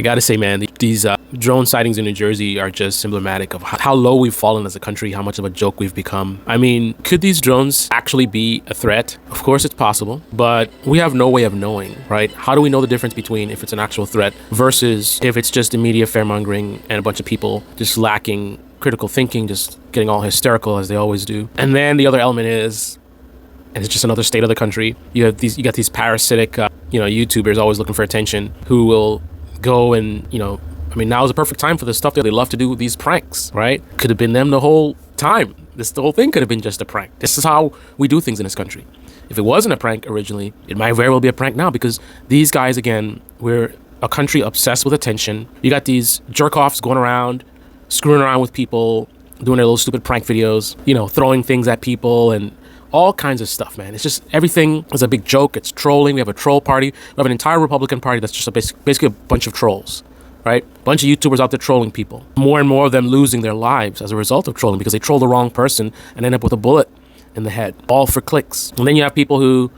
I gotta say, man, these drone sightings in New Jersey are just emblematic of how low we've fallen as a country, how much of a joke we've become. I mean, could these drones actually be a threat? Of course it's possible, but we have no way of knowing, right? How do we know the difference between if it's an actual threat versus if it's just the media fearmongering and a bunch of people just lacking critical thinking, just getting all hysterical as they always do? And then the other element is, and it's just another state of the country, you got these parasitic YouTubers always looking for attention who will go and I mean, now is the perfect time for the stuff that they love to do, these pranks, right? Could have been them the whole time. The whole thing could have been just a prank. This is how we do things in this country. If it wasn't a prank originally, it might very well be a prank now, because these guys, again, we're a country obsessed with attention. You got these jerk-offs going around, screwing around with people, doing their little stupid prank videos, throwing things at people and all kinds of stuff, man. It's just, everything is a big joke. It's trolling. We have a troll party. We have an entire Republican Party that's just basically a bunch of trolls, right? A bunch of YouTubers out there trolling people. More and more of them losing their lives as a result of trolling because they troll the wrong person and end up with a bullet in the head, all for clicks. And then you have people who,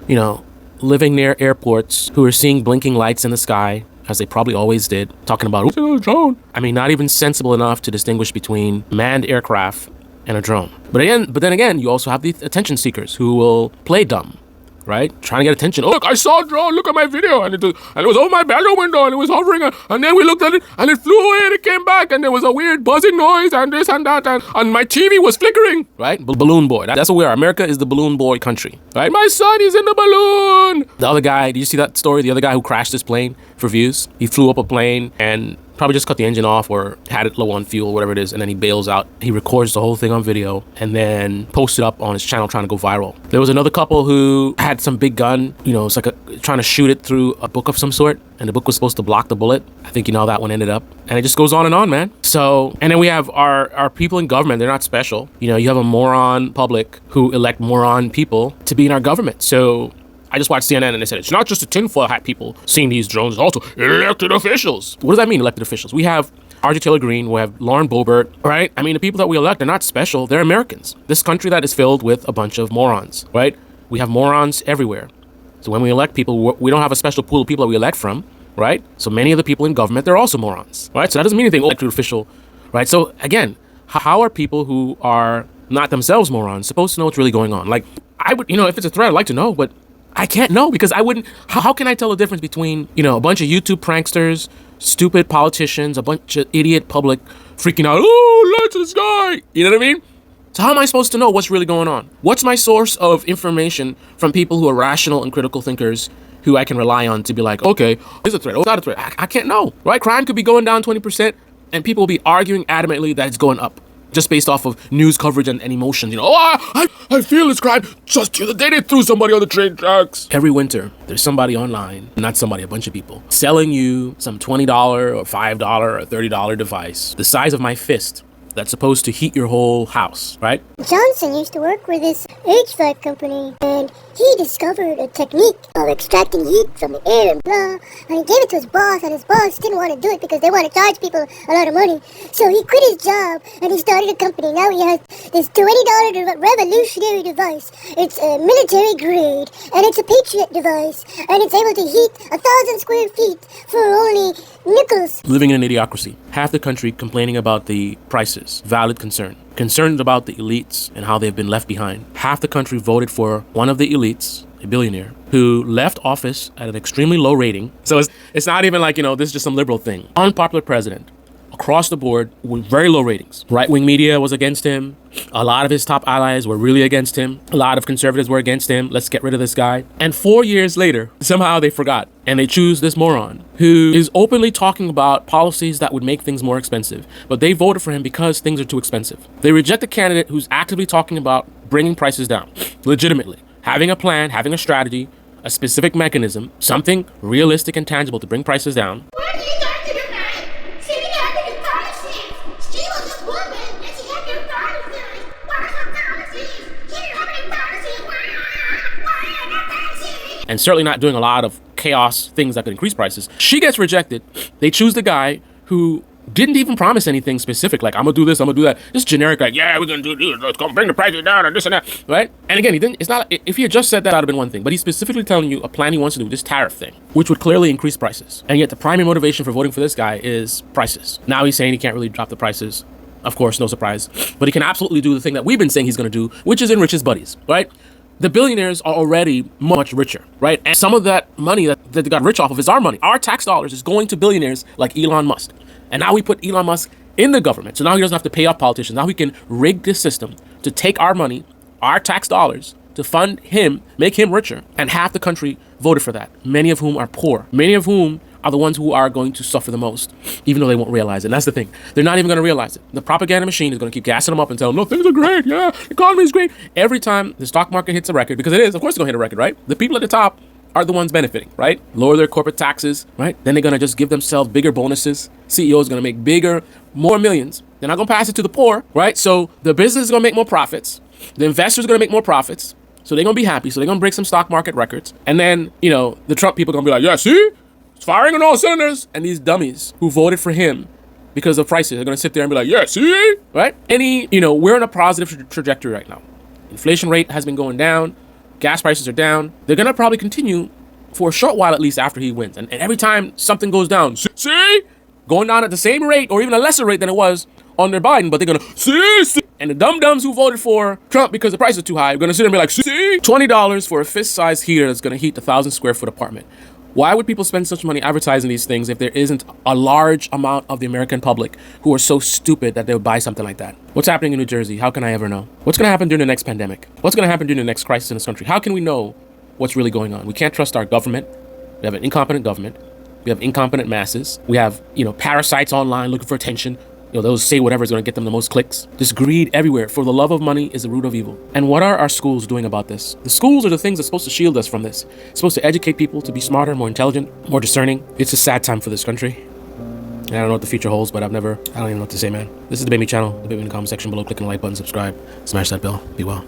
living near airports, who are seeing blinking lights in the sky, as they probably always did, talking about, who's a drone? I mean, not even sensible enough to distinguish between manned aircraft and a drone. But then again, you also have the attention seekers who will play dumb, right? Trying to get attention. Oh, look, I saw a drone. Look at my video. And it was over my bedroom window and it was hovering. And then we looked at it and it flew away and it came back and there was a weird buzzing noise and this and that. And my TV was flickering, right? Balloon boy. That's what we are. America is the balloon boy country, right? My son is in the balloon. The other guy, did you see that story? The other guy who crashed his plane for views. He flew up a plane and probably just cut the engine off or had it low on fuel, whatever it is, and then he bails out. He records the whole thing on video and then posts it up on his channel trying to go viral. There was another couple who had some big gun, it's like trying to shoot it through a book of some sort, and the book was supposed to block the bullet. I think how that one ended up. And it just goes on and on, man. So, and then we have our people in government. They're not special. You have a moron public who elect moron people to be in our government. So I just watched CNN and they said it's not just the tinfoil hat people seeing these drones, it's also elected officials. What does that mean, elected officials? We have Marjorie Taylor Greene, we have Lauren Boebert, right? I mean, the people that we elect are not special. They're Americans. This country that is filled with a bunch of morons, right? We have morons everywhere. So when we elect people, we don't have a special pool of people that we elect from, right? So many of the people in government, they're also morons, right? So that doesn't mean anything, elected official, right? So again, how are people who are not themselves morons supposed to know what's really going on? Like, I would, if it's a threat, I'd like to know, but I can't know because I wouldn't. How can I tell the difference between, a bunch of YouTube pranksters, stupid politicians, a bunch of idiot public freaking out, oh, let's this guy, you know what I mean? So how am I supposed to know what's really going on? What's my source of information from people who are rational and critical thinkers who I can rely on to be like, okay, is a threat, it's not a threat? I can't know, right? Crime could be going down 20% and people will be arguing adamantly that it's going up, just based off of news coverage and emotions. I feel it's crime just the day they threw somebody on the train tracks. Every winter, there's somebody online, not somebody, a bunch of people, selling you some $20 or $5 or $30 device the size of my fist that's supposed to heat your whole house, right? Johnson used to work with this HVAC company, and he discovered a technique of extracting heat from the air and blah, and he gave it to his boss, and his boss didn't want to do it because they want to charge people a lot of money. So he quit his job, and he started a company. Now he has this $20 revolutionary device. It's a military grade, and it's a Patriot device, and it's able to heat 1,000 square feet for only nickels. Living in an idiocracy. Half the country complaining about the prices. Valid concern. Concerned about the elites and how they've been left behind. Half the country voted for one of the elites, a billionaire, who left office at an extremely low rating. So it's not even like, this is just some liberal thing. Unpopular president. Across the board with very low ratings. Right-wing media was against him. A lot of his top allies were really against him. A lot of conservatives were against him. Let's get rid of this guy. And 4 years later, somehow they forgot. And they choose this moron who is openly talking about policies that would make things more expensive. But they voted for him because things are too expensive. They reject a candidate who's actively talking about bringing prices down. Legitimately. Having a plan, having a strategy, a specific mechanism, something realistic and tangible to bring prices down. What are you talking about? She didn't have any policies. She was just woman and she had no policies. What are her policies? She didn't have any policies. Why are there policies? And certainly not doing a lot of chaos things that could increase prices. She gets rejected. They choose the guy who didn't even promise anything specific, like, I'm gonna do this, I'm gonna do that. Just generic, like, yeah, we're gonna do this, let's go bring the prices down and this and that, right? And again, he didn't, it's not, if he had just said that, that would have been one thing, but he's specifically telling you a plan he wants to do, this tariff thing, which would clearly increase prices. And yet the primary motivation for voting for this guy is prices. Now he's saying he can't really drop the prices. Of course, no surprise, but he can absolutely do the thing that we've been saying he's gonna do, which is enrich his buddies, right? The billionaires are already much richer, right? And some of that money that they got rich off of is our money. Our tax dollars is going to billionaires like Elon Musk. And now we put Elon Musk in the government. So now he doesn't have to pay off politicians. Now we can rig this system to take our money, our tax dollars, to fund him, make him richer. And half the country voted for that, many of whom are poor, many of whom are the ones who are going to suffer the most, even though they won't realize it. And that's the thing. They're not even going to realize it. The propaganda machine is going to keep gassing them up and tell them, no, things are great. Yeah, the economy is great. Every time the stock market hits a record, because it is, of course it's going to hit a record, right? The people at the top are the ones benefiting, right? Lower their corporate taxes, right? Then they're going to just give themselves bigger bonuses. CEO is going to make bigger, more millions. They're not going to pass it to the poor, right? So the business is going to make more profits. The investors are going to make more profits. So they're going to be happy. So they're going to break some stock market records. And then, you know, the Trump people are going to be like, yeah, see? It's firing on all cylinders. And these dummies who voted for him because of prices are going to sit there and be like, yeah, see? Right? We're in a positive trajectory right now. Inflation rate has been going down. Gas prices are down. They're going to probably continue for a short while, at least after he wins. And every time something goes down, see? Going down at the same rate or even a lesser rate than it was under Biden, but they're going to, see? And the dum-dums who voted for Trump because the price is too high are going to sit there and be like, see? $20 for a fist-sized heater that's going to heat the 1,000-square-foot apartment. Why would people spend such money advertising these things if there isn't a large amount of the American public who are so stupid that they would buy something like that? What's happening in New Jersey? How can I ever know? What's going to happen during the next pandemic? What's going to happen during the next crisis in this country? How can we know what's really going on? We can't trust our government. We have an incompetent government. We have incompetent masses. We have, parasites online looking for attention. Those say whatever is going to get them the most clicks. Just greed everywhere. For the love of money is the root of evil. And what are our schools doing about this? The schools are the things that's supposed to shield us from this. It's supposed to educate people to be smarter, more intelligent, more discerning. It's a sad time for this country. And I don't know what the future holds, but I don't even know what to say, man. This is the Debate Me channel. Debate Me in the comment section below. Click on the like button, subscribe, smash that bell. Be well.